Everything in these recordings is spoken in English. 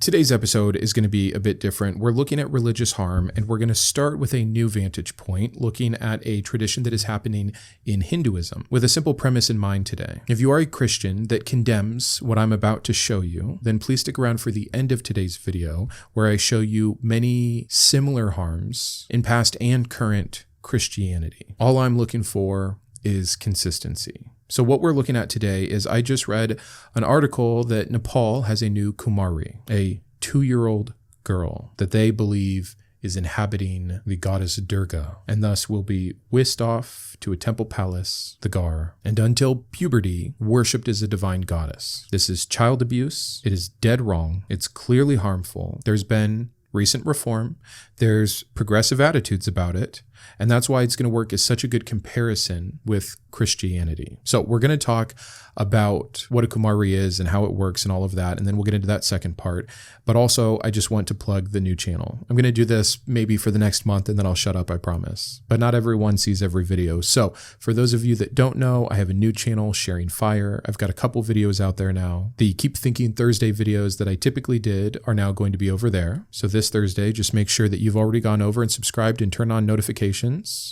Today's episode is going to be a bit different. We're looking at religious harm, and we're going to start with a new vantage point, looking at a tradition that is happening in Hinduism, with a simple premise in mind today. If you are a Christian that condemns what I'm about to show you, then please stick around for the end of today's video, where I show you many similar harms in past and current Christianity. All I'm looking for is consistency. So what we're looking at today is I just read an article that Nepal has a new Kumari, a 2-year-old girl that they believe is inhabiting the goddess Durga, and thus will be whisked off to a temple palace, the Gar, and until puberty, worshipped as a divine goddess. This is child abuse. It is dead wrong. It's clearly harmful. There's been recent reform. There's progressive attitudes about it. And that's why it's going to work as such a good comparison with Christianity. So we're going to talk about what a Kumari is and how it works and all of that. And then we'll get into that second part. But also, I just want to plug the new channel. I'm going to do this maybe for the next month and then I'll shut up, I promise. But not everyone sees every video. So for those of you that don't know, I have a new channel, Sharing Fire. I've got a couple videos out there now. The Keep Thinking Thursday videos that I typically did are now going to be over there. So this Thursday, just make sure that you've already gone over and subscribed and turn on notifications.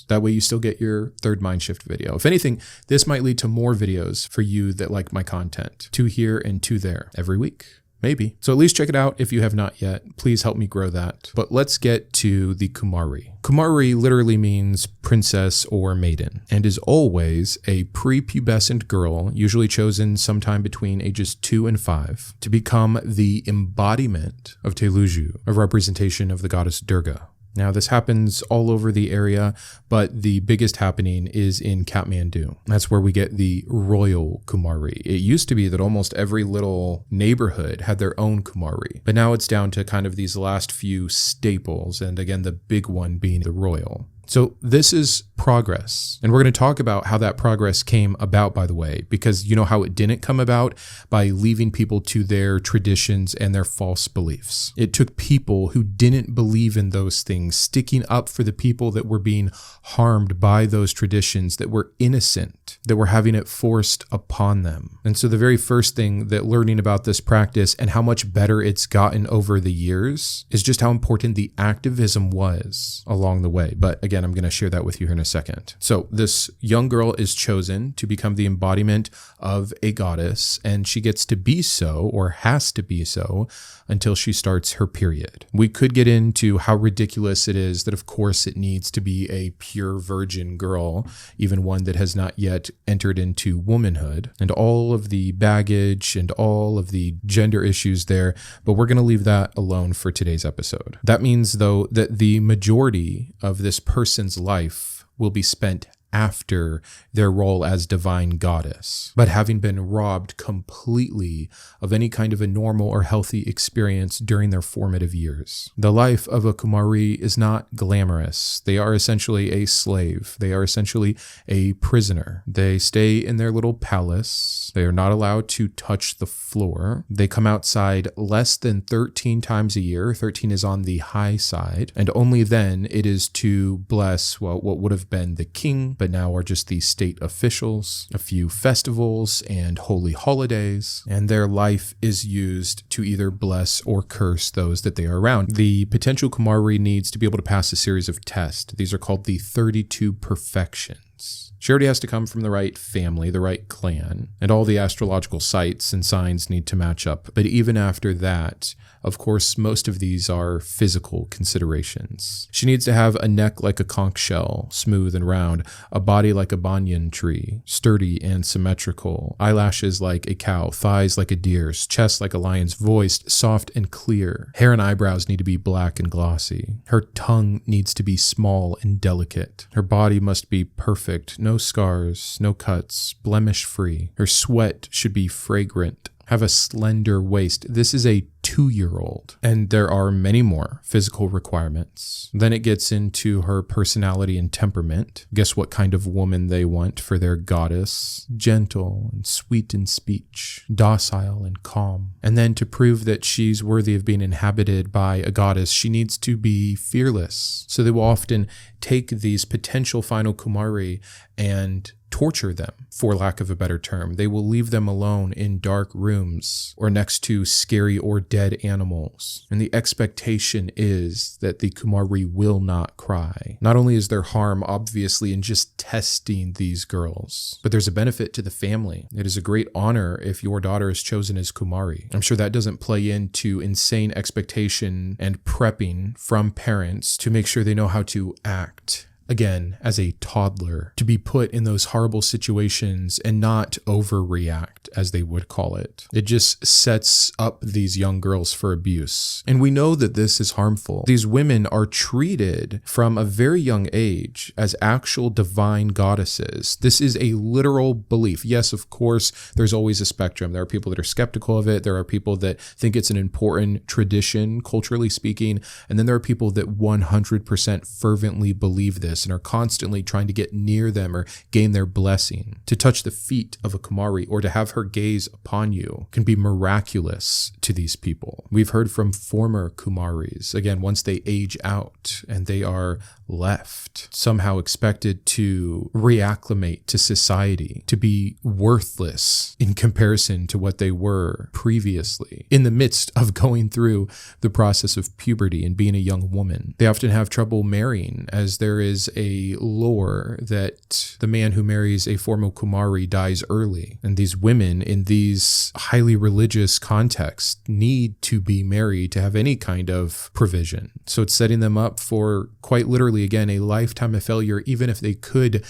That way you still get your third Mindshift video. If anything, this might lead to more videos for you that like my content. 2 here and 2 there every week. Maybe. So at least check it out if you have not yet. Please help me grow that. But let's get to the Kumari. Kumari literally means princess or maiden, and is always a prepubescent girl, usually chosen sometime between ages 2 and 5, to become the embodiment of Telugu, a representation of the goddess Durga. Now, this happens all over the area, but the biggest happening is in Kathmandu. That's where we get the royal Kumari. It used to be that almost every little neighborhood had their own Kumari, but now it's down to kind of these last few staples, and again, the big one being the royal. So this is progress. And we're going to talk about how that progress came about, by the way, because you know how it didn't come about? By leaving people to their traditions and their false beliefs. It took people who didn't believe in those things, sticking up for the people that were being harmed by those traditions, that were innocent, that were having it forced upon them. And so the very first thing that learning about this practice and how much better it's gotten over the years is just how important the activism was along the way. But again, I'm going to share that with you here in a second. So this young girl is chosen to become the embodiment of a goddess, and she gets to be so, or has to be so, until she starts her period. We could get into how ridiculous it is that, of course, it needs to be a pure virgin girl, even one that has not yet entered into womanhood, and all of the baggage and all of the gender issues there, but we're going to leave that alone for today's episode. That means, though, that the majority of this person's life will be spent after their role as divine goddess, but having been robbed completely of any kind of a normal or healthy experience during their formative years. The life of a Kumari is not glamorous. They are essentially a slave. They are essentially a prisoner. They stay in their little palace. They are not allowed to touch the floor. They come outside less than 13 times a year. 13 is on the high side, and only then it is to bless, well, what would have been the king, but now are just the state officials, a few festivals and holy holidays, and their life is used to either bless or curse those that they are around. The potential Kumari needs to be able to pass a series of tests. These are called the 32 perfections. She already has to come from the right family, the right clan, and all the astrological sites and signs need to match up. But even after that, of course, most of these are physical considerations. She needs to have a neck like a conch shell, smooth and round, a body like a banyan tree, sturdy and symmetrical, eyelashes like a cow, thighs like a deer's, chest like a lion's, voice soft and clear. Hair and eyebrows need to be black and glossy. Her tongue needs to be small and delicate. Her body must be perfect, no scars, no cuts, blemish-free. Her sweat should be fragrant, have a slender waist. This is a 2-year-old. And there are many more physical requirements. Then it gets into her personality and temperament. Guess what kind of woman they want for their goddess? Gentle and sweet in speech, docile and calm. And then to prove that she's worthy of being inhabited by a goddess, she needs to be fearless. So they will often take these potential final Kumari and torture them, for lack of a better term. They will leave them alone in dark rooms or next to scary or dead animals. And the expectation is that the Kumari will not cry. Not only is there harm, obviously, in just testing these girls, but there's a benefit to the family. It is a great honor if your daughter is chosen as Kumari. I'm sure that doesn't play into insane expectation and prepping from parents to make sure they know how to act. Again, as a toddler, to be put in those horrible situations and not overreact, as they would call it. It just sets up these young girls for abuse. And we know that this is harmful. These women are treated from a very young age as actual divine goddesses. This is a literal belief. Yes, of course, there's always a spectrum. There are people that are skeptical of it. There are people that think it's an important tradition, culturally speaking. And then there are people that 100% fervently believe this and are constantly trying to get near them or gain their blessing. To touch the feet of a Kumari or to have her gaze upon you can be miraculous to these people. We've heard from former Kumaris, again, once they age out and they are left, somehow expected to reacclimate to society, to be worthless in comparison to what they were previously, in the midst of going through the process of puberty and being a young woman. They often have trouble marrying, as there is a lore that the man who marries a former Kumari dies early. And these women in these highly religious contexts need to be married to have any kind of provision. So it's setting them up for, quite literally, again, a lifetime of failure, even if they could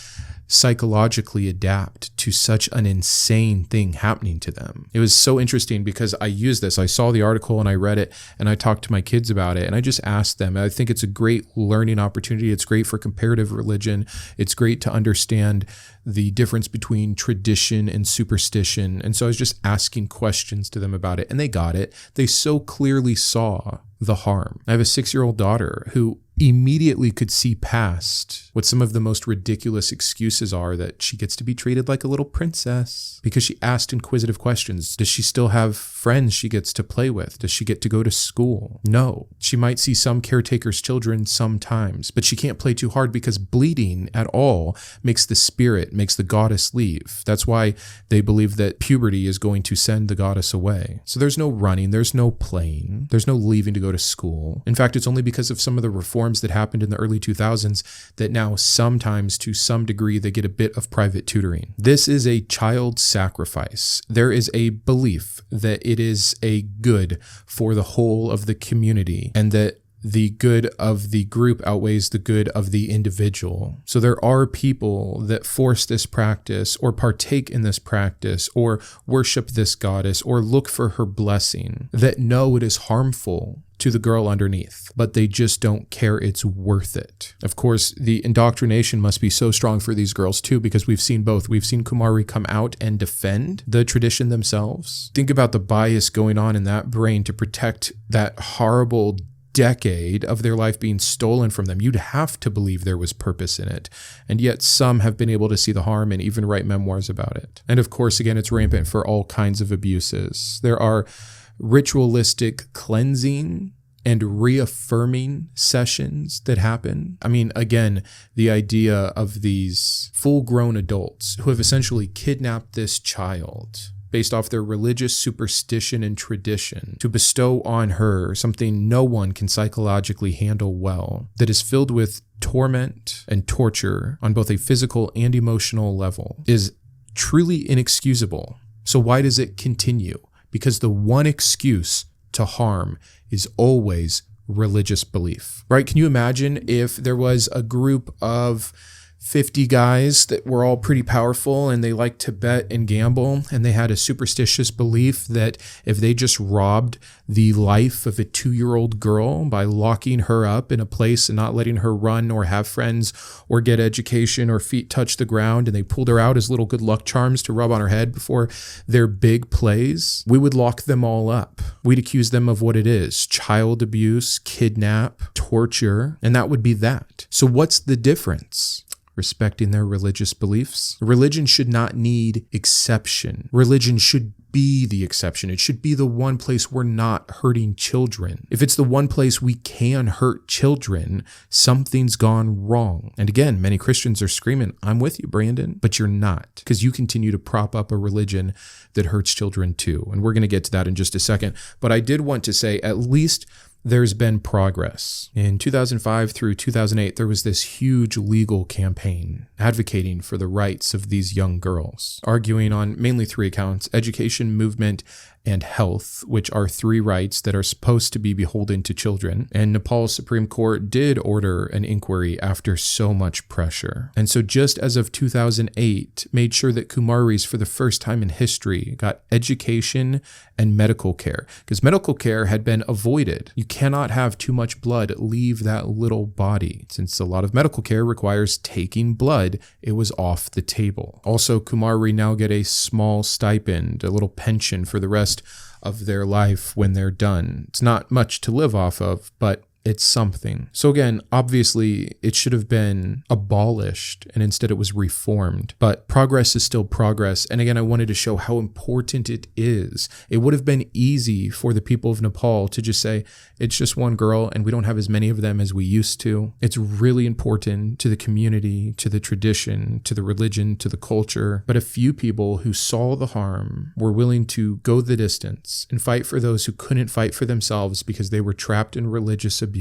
psychologically adapt to such an insane thing happening to them. It was so interesting because I used this. I saw the article and I read it and I talked to my kids about it and I just asked them. I think it's a great learning opportunity. It's great for comparative religion. It's great to understand the difference between tradition and superstition. And so I was just asking questions to them about it and they got it. They so clearly saw the harm. I have a 6-year-old daughter who immediately could see past what some of the most ridiculous excuses are, that she gets to be treated like a little princess because she asked inquisitive questions. Does she still have friends she gets to play with? Does she get to go to school? No. She might see some caretaker's children sometimes, but she can't play too hard because bleeding at all makes the spirit, makes the goddess leave. That's why they believe that puberty is going to send the goddess away. So there's no running, there's no playing, there's no leaving to go to school. In fact, it's only because of some of the reforms that happened in the early 2000s that now sometimes, to some degree, they get a bit of private tutoring. This is a child sacrifice. There is a belief that it is a good for the whole of the community and that the good of the group outweighs the good of the individual. So there are people that force this practice or partake in this practice or worship this goddess or look for her blessing that know it is harmful to the girl underneath, but they just don't care it's worth it. Of course, the indoctrination must be so strong for these girls too, because we've seen both. We've seen Kumari come out and defend the tradition themselves. Think about the bias going on in that brain to protect that horrible decade of their life being stolen from them. You'd have to believe there was purpose in it. And yet some have been able to see the harm and even write memoirs about it. And of course, again, it's rampant for all kinds of abuses. There are ritualistic cleansing and reaffirming sessions that happen. I mean, again, the idea of these full-grown adults who have essentially kidnapped this child based off their religious superstition and tradition to bestow on her something no one can psychologically handle well, that is filled with torment and torture on both a physical and emotional level, is truly inexcusable. So why does it continue? Because the one excuse to harm is always religious belief, right? Can you imagine if there was a group of 50 guys that were all pretty powerful and they liked to bet and gamble, and they had a superstitious belief that if they just robbed the life of a 2-year-old girl by locking her up in a place and not letting her run or have friends or get education or feet touch the ground, and they pulled her out as little good luck charms to rub on her head before their big plays, we would lock them all up. We'd accuse them of what it is: child abuse, kidnap, torture, and that would be that. So what's the difference? respecting their religious beliefs. Religion should not need exception. Religion should be the exception. It should be the one place we're not hurting children. If it's the one place we can hurt children, something's gone wrong. And again, many Christians are screaming, I'm with you, Brandon, but you're not, because you continue to prop up a religion that hurts children too. And we're going to get to that in just a second. But I did want to say, at least there's been progress. In 2005 through 2008, there was this huge legal campaign advocating for the rights of these young girls, arguing on mainly three accounts: education, movement, and health, which are three rights that are supposed to be beholden to children. And Nepal's Supreme Court did order an inquiry after so much pressure. And so just as of 2008, made sure that Kumaris, for the first time in history, got education and medical care, because medical care had been avoided. You cannot have too much blood leave that little body. Since a lot of medical care requires taking blood, it was off the table. Also, Kumari now get a small stipend, a little pension for the rest of their life when they're done. It's not much to live off of, but it's something. So again, obviously it should have been abolished and instead it was reformed, but progress is still progress. And again, I wanted to show how important it is. It would have been easy for the people of Nepal to just say, it's just one girl and we don't have as many of them as we used to. It's really important to the community, to the tradition, to the religion, to the culture. But a few people who saw the harm were willing to go the distance and fight for those who couldn't fight for themselves because they were trapped in religious abuse.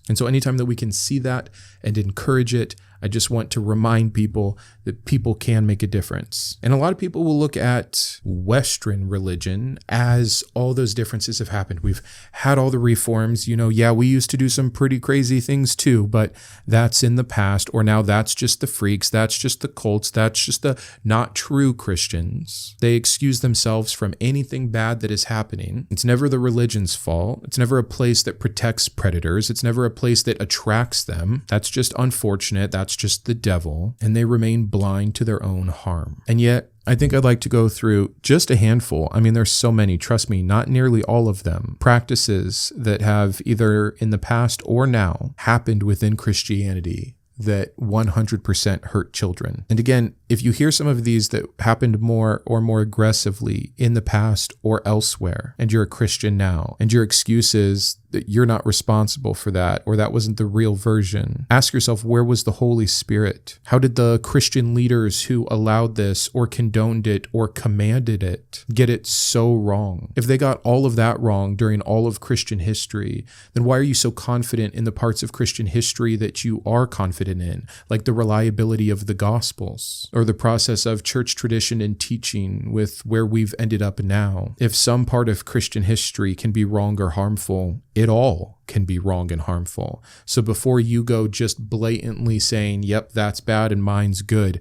And so anytime that we can see that and encourage it, I just want to remind people that people can make a difference. And a lot of people will look at Western religion as all those differences have happened. We've had all the reforms, yeah, we used to do some pretty crazy things too, but that's in the past, or now that's just the freaks, that's just the cults, that's just the not true Christians. They excuse themselves from anything bad that is happening. It's never the religion's fault. It's never a place that protects predators. It's never a place that attracts them. That's just unfortunate. That's just the devil, and they remain blind to their own harm. And yet, I think I'd like to go through just a handful. I mean, there's so many, trust me, not nearly all of them. Practices that have either in the past or now happened within Christianity that 100% hurt children. And again, if you hear some of these that happened more aggressively in the past or elsewhere, and you're a Christian now, and your excuse is that you're not responsible for that, or that wasn't the real version, ask yourself, where was the Holy Spirit? How did the Christian leaders who allowed this or condoned it or commanded it get it so wrong? If they got all of that wrong during all of Christian history, then why are you so confident in the parts of Christian history that you are confident in, like the reliability of the Gospels, or the process of church tradition and teaching with where we've ended up now? If some part of Christian history can be wrong or harmful, it all can be wrong and harmful. So before you go just blatantly saying, yep, that's bad and mine's good,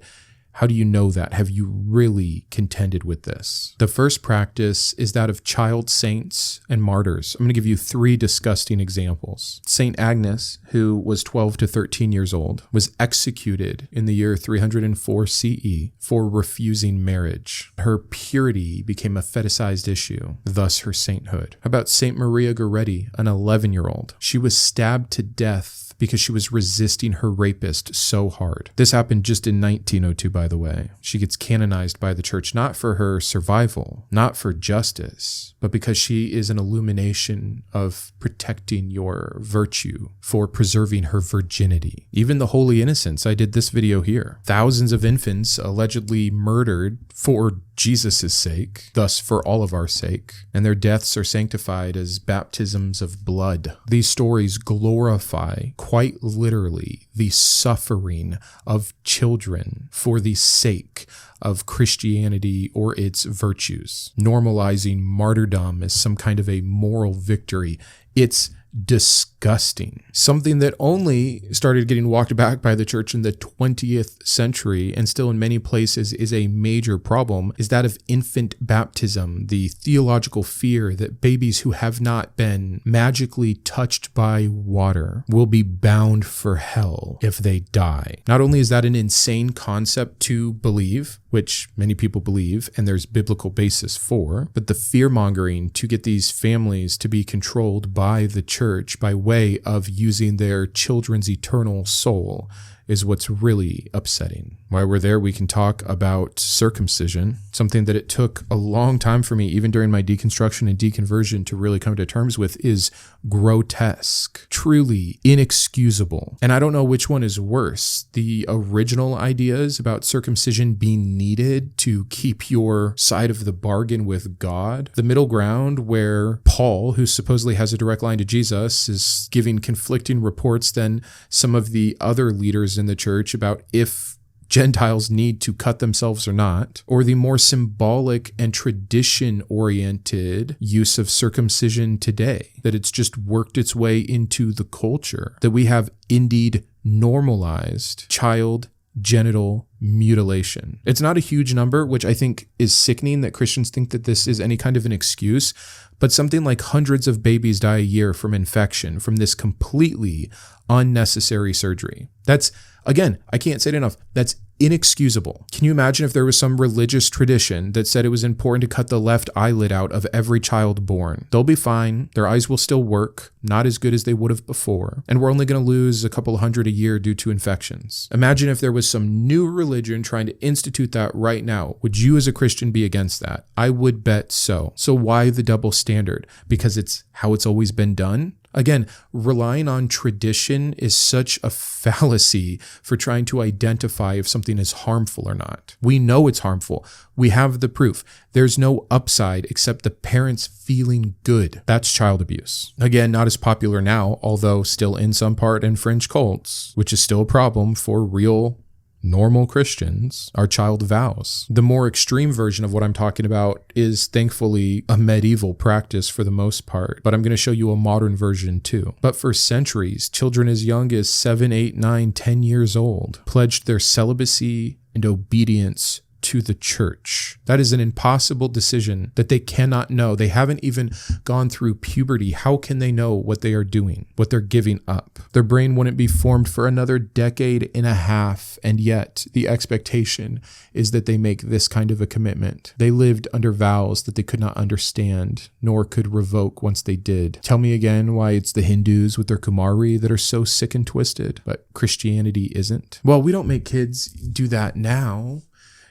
how do you know that? Have you really contended with this? The first practice is that of child saints and martyrs. I'm going to give you three disgusting examples. Saint Agnes, who was 12 to 13 years old, was executed in the year 304 CE for refusing marriage. Her purity became a fetishized issue, thus her sainthood. How about Saint Maria Goretti, an 11-year-old? She was stabbed to death because she was resisting her rapist so hard. This happened just in 1902, by the way. She gets canonized by the church, not for her survival, not for justice, but because she is an illumination of protecting your virtue, for preserving her virginity. Even the Holy Innocents, I did this video here. Thousands of infants allegedly murdered for Jesus' sake, thus for all of our sake, and their deaths are sanctified as baptisms of blood. These stories glorify, quite literally, the suffering of children for the sake of Christianity or its virtues, normalizing martyrdom as some kind of a moral victory. It's disgusting. Something that only started getting walked back by the church in the 20th century, and still in many places is a major problem, is that of infant baptism, the theological fear that babies who have not been magically touched by water will be bound for hell if they die. Not only is that an insane concept to believe, which many people believe, and there's biblical basis for, but the fear-mongering to get these families to be controlled by the church by way of using their children's eternal soul is what's really upsetting. While we're there, we can talk about circumcision, something that it took a long time for me, even during my deconstruction and deconversion, to really come to terms with is grotesque, truly inexcusable. And I don't know which one is worse, the original ideas about circumcision being needed to keep your side of the bargain with God, the middle ground where Paul, who supposedly has a direct line to Jesus, is giving conflicting reports than some of the other leaders in the church about if Gentiles need to cut themselves or not, or the more symbolic and tradition-oriented use of circumcision today, that it's just worked its way into the culture, that we have indeed normalized child genital mutilation. It's not a huge number, which I think is sickening that Christians think that this is any kind of an excuse, but something like hundreds of babies die a year from infection from this completely unnecessary surgery. That's, again, I can't say it enough, that's inexcusable. Can you imagine if there was some religious tradition that said it was important to cut the left eyelid out of every child born? They'll be fine. Their eyes will still work, not as good as they would have before. And we're only going to lose a couple hundred a year due to infections. Imagine if there was some new religion trying to institute that right now. Would you as a Christian be against that? I would bet so. So why the double standard? Because it's how it's always been done? Again, relying on tradition is such a fallacy for trying to identify if something is harmful or not. We know it's harmful. We have the proof. There's no upside except the parents feeling good. That's child abuse. Again, not as popular now, although still in some part in fringe cults, which is still a problem for real normal Christians, are child vows. The more extreme version of what I'm talking about is thankfully a medieval practice for the most part, but I'm going to show you a modern version too. But for centuries, children as young as 7, 8, 9, 10 years old pledged their celibacy and obedience to the church. That is an impossible decision that they cannot know. They haven't even gone through puberty. How can they know what they are doing, what they're giving up? Their brain wouldn't be formed for another decade and a half, and yet the expectation is that they make this kind of a commitment. They lived under vows that they could not understand, nor could revoke once they did. Tell me again why it's the Hindus with their Kumari that are so sick and twisted, but Christianity isn't. Well, we don't make kids do that now.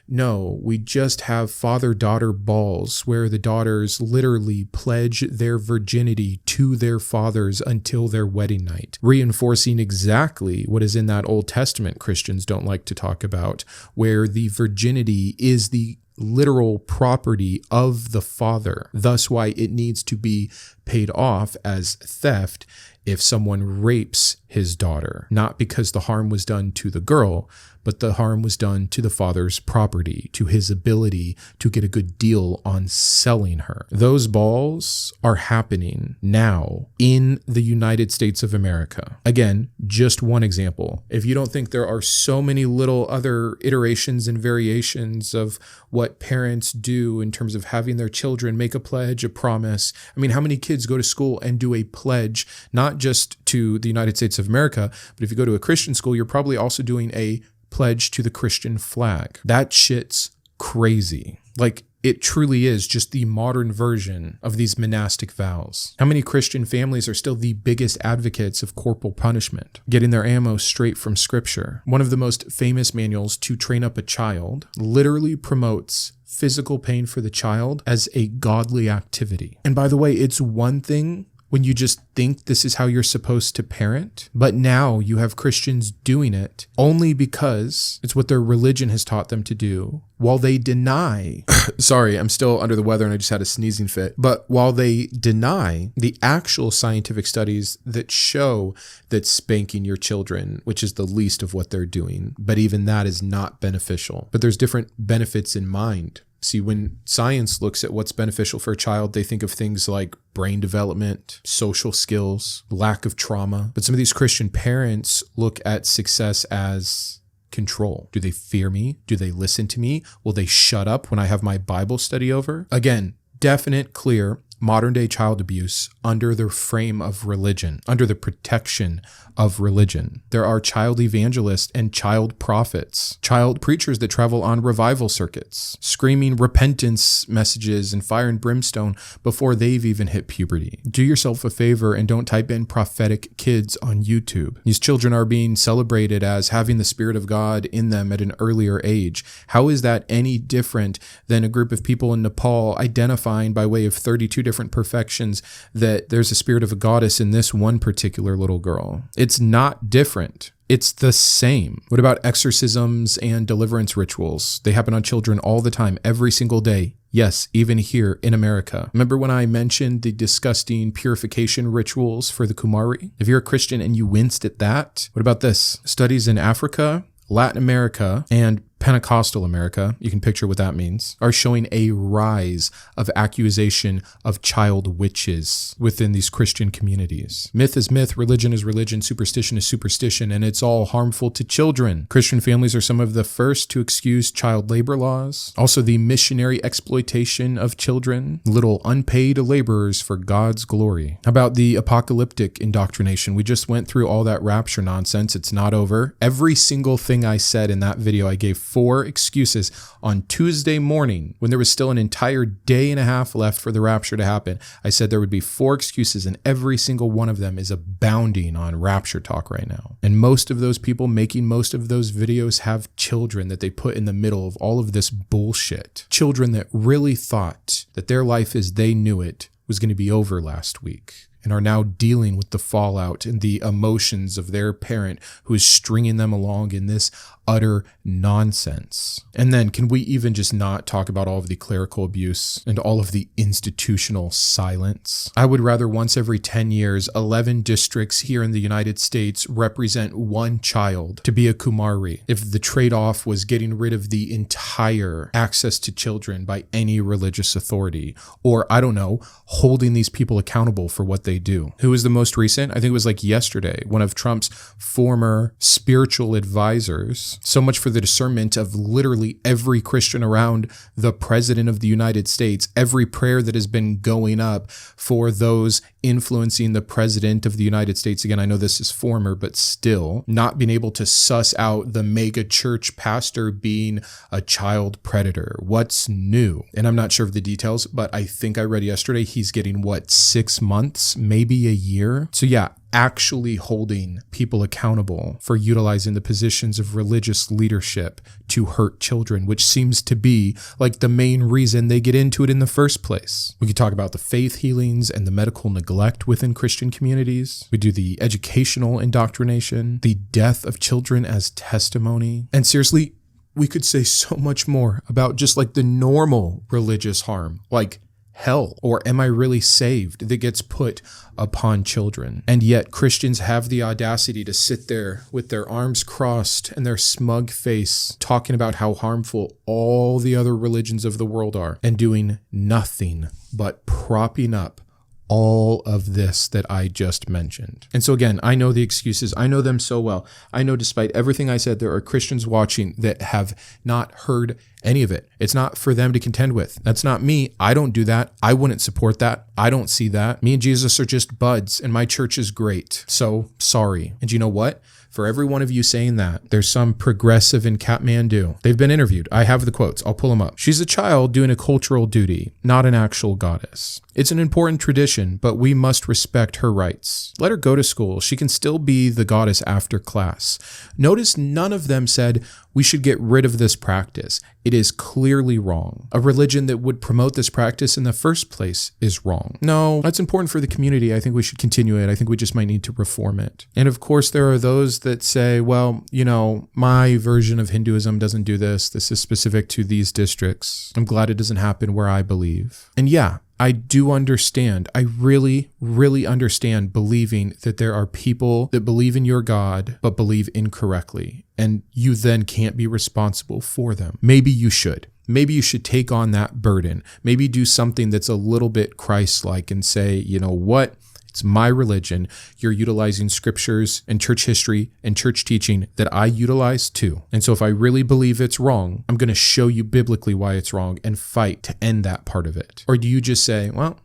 No, we just have father-daughter balls where the daughters literally pledge their virginity to their fathers until their wedding night, reinforcing exactly what is in that Old Testament Christians don't like to talk about, where the virginity is the literal property of the father, thus why it needs to be paid off as theft if someone rapes his daughter, not because the harm was done to the girl, but the harm was done to the father's property, to his ability to get a good deal on selling her. Those balls are happening now in the United States of America. Again, just one example. If you don't think there are so many little other iterations and variations of what parents do in terms of having their children make a pledge, a promise. I mean, how many kids go to school and do a pledge, not just to the United States of America, but if you go to a Christian school, you're probably also doing a pledge to the Christian flag. That shit's crazy. Like, it truly is just the modern version of these monastic vows. How many Christian families are still the biggest advocates of corporal punishment, getting their ammo straight from scripture? One of the most famous manuals to train up a child literally promotes physical pain for the child as a godly activity. And by the way, it's one thing when you just think this is how you're supposed to parent, but now you have Christians doing it only because it's what their religion has taught them to do, while they deny, sorry, I'm still under the weather and I just had a sneezing fit, but while they deny the actual scientific studies that show that spanking your children, which is the least of what they're doing, but even that is not beneficial. But there's different benefits in mind. See, when science looks at what's beneficial for a child, they think of things like brain development, social skills, lack of trauma. But some of these Christian parents look at success as control. Do they fear me? Do they listen to me? Will they shut up when I have my Bible study over? Again, definite, clear, modern day child abuse under the frame of religion, under the protection of religion. There are child evangelists and child prophets, child preachers that travel on revival circuits, screaming repentance messages and fire and brimstone before they've even hit puberty. Do yourself a favor and don't type in prophetic kids on YouTube. These children are being celebrated as having the Spirit of God in them at an earlier age. How is that any different than a group of people in Nepal identifying by way of 32 different perfections that there's a spirit of a goddess in this one particular little girl? It's not different. It's the same. What about exorcisms and deliverance rituals? They happen on children all the time, every single day. Yes, even here in America. Remember when I mentioned the disgusting purification rituals for the Kumari? If you're a Christian and you winced at that, what about this? Studies in Africa, Latin America, and Pentecostal America, you can picture what that means, are showing a rise of accusation of child witches within these Christian communities. Myth is myth, religion is religion, superstition is superstition, and it's all harmful to children. Christian families are some of the first to excuse child labor laws. Also, the missionary exploitation of children, little unpaid laborers for God's glory. How about the apocalyptic indoctrination? We just went through all that rapture nonsense. It's not over. Every single thing I said in that video, I gave 4 excuses on Tuesday morning when there was still an entire day and a half left for the rapture to happen. I said there would be 4 excuses, and every single one of them is abounding on rapture talk right now. And most of those people making most of those videos have children that they put in the middle of all of this bullshit. Children that really thought that their life as they knew it was going to be over last week, and are now dealing with the fallout and the emotions of their parent who is stringing them along in this utter nonsense. And then can we even just not talk about all of the clerical abuse and all of the institutional silence? I would rather once every 10 years, 11 districts here in the United States represent one child to be a Kumari if the trade-off was getting rid of the entire access to children by any religious authority, or I don't know, holding these people accountable for what they do. Who was the most recent? I think it was like yesterday, one of Trump's former spiritual advisors. So much for the discernment of literally every Christian around the president of the United States, every prayer that has been going up for those influencing the president of the United States. Again, I know this is former, but still not being able to suss out the mega church pastor being a child predator. What's new? And I'm not sure of the details, but I think I read yesterday he's getting 6 months, maybe a year. So yeah, actually holding people accountable for utilizing the positions of religious leadership to hurt children, which seems to be like the main reason they get into it in the first place. We could talk about the faith healings and the medical neglect within Christian communities. We do the educational indoctrination, the death of children as testimony. And seriously, we could say so much more about just like the normal religious harm, like hell, or am I really saved, that gets put upon children. And yet Christians have the audacity to sit there with their arms crossed and their smug face talking about how harmful all the other religions of the world are, and doing nothing but propping up all of this that I just mentioned. And so again, I know the excuses. I know them so well. I know despite everything I said, there are Christians watching that have not heard any of it. It's not for them to contend with. That's not me. I don't do that. I wouldn't support that. I don't see that. Me and Jesus are just buds, and my church is great. So sorry. And you know what? For every one of you saying that, there's some progressive in Kathmandu. They've been interviewed. I have the quotes. I'll pull them up. She's a child doing a cultural duty, not an actual goddess. It's an important tradition, but we must respect her rights. Let her go to school. She can still be the goddess after class. Notice none of them said we should get rid of this practice. It is clearly wrong. A religion that would promote this practice in the first place is wrong. No, that's important for the community. I think we should continue it. I think we just might need to reform it. And of course, there are those that say, well, you know, my version of Hinduism doesn't do this. This is specific to these districts. I'm glad it doesn't happen where I believe. And yeah, I do understand. I really, really understand believing that there are people that believe in your God, but believe incorrectly, and you then can't be responsible for them. Maybe you should. Maybe you should take on that burden. Maybe do something that's a little bit Christ-like and say, you know what? It's my religion. You're utilizing scriptures and church history and church teaching that I utilize too. And so if I really believe it's wrong, I'm going to show you biblically why it's wrong and fight to end that part of it. Or do you just say, well,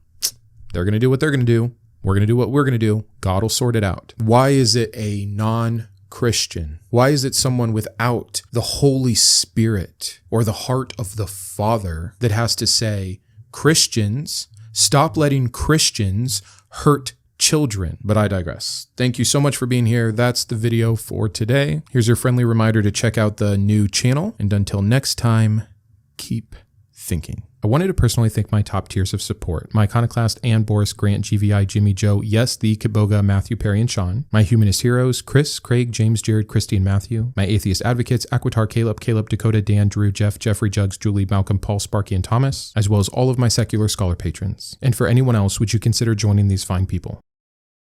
They're going to do what they're going to do. We're going to do what we're going to do. God will sort it out. Why is it a non-Christian? Why is it someone without the Holy Spirit or the heart of the Father that has to say, Christians, stop letting Christians hurt children? But I digress. Thank you so much for being here. That's the video for today. Here's your friendly reminder to check out the new channel. And until next time, keep thinking. I wanted to personally thank my top tiers of support: my Iconoclast, Ann, Boris, Grant, GVI, Jimmy, Joe, yes, the Kitboga, Matthew, Perry, and Shawn; my Humanist heroes, Chris, Craig, James, Jarrod, Kristi, and Matthew; my Atheist advocates, Aquitar, Caleb, Dakota, Dan, Drew, Jeff, Jeffrey, Jugs, Julie, Malcolm, Paul, Sparky, and Thomas, as well as all of my secular scholar patrons. And for anyone else, would you consider joining these fine people?